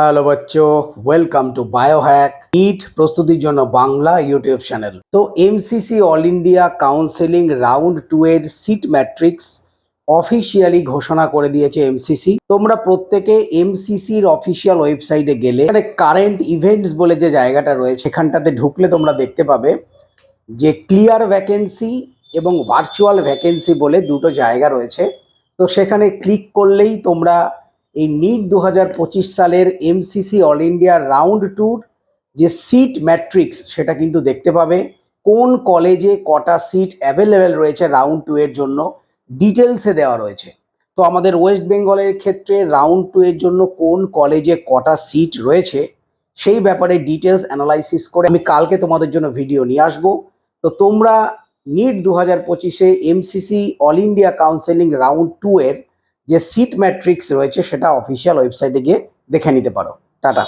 Hello বাচ্চো, welcome to Biohack NEET প্রস্তুতির জন্য বাংলা ইউটিউব চ্যানেল। তো MCC all India counselling round 2 এর সিট ম্যাট্রিক্স অফিসিয়ালি ঘোষণা করে দিয়েছে এমসিসি। তোমরা প্রত্যেকে এমসিসির অফিসিয়াল ওয়েবসাইটে গেলে এখানে কারেন্ট ইভেন্টস বলে যে জায়গাটা রয়েছে এখানটাতে ঢুকলে তোমরা দেখতে পাবে যে ক্লিয়ার ভ্যাকেন্সি এবং ভার্চুয়াল ভ্যাকেন্সি বলে দুটো জায়গা রয়েছে। তো সেখানে ক্লিক করলেই তোমরা এই নিট 2025 সালের এমসিসি অল ইন্ডিয়া রাউন্ড 2 যে সিট ম্যাট্রিক্স সেটা কিন্তু দেখতে পাবে। কোন কলেজে কটা সিট অ্যাভেলেবেল রয়েছে রাউন্ড 2 এর জন্য ডিটেলসে দেওয়া রয়েছে। তো আমাদের ওয়েস্ট বেঙ্গলের ক্ষেত্রে রাউন্ড 2 এর জন্য কোন কলেজে কটা সিট রয়েছে সেই ব্যাপারে ডিটেলস অ্যানালাইসিস করে আমি কালকে তোমাদের জন্য ভিডিও নিয়ে আসবো। তো তোমরা নিট 2025-এ MCC all India counselling round 2 এর যে সিট ম্যাট্রিক্স রয়েছে সেটা অফিসিয়াল ওয়েবসাইটে গিয়ে দেখে নিতে পারো। টাটা।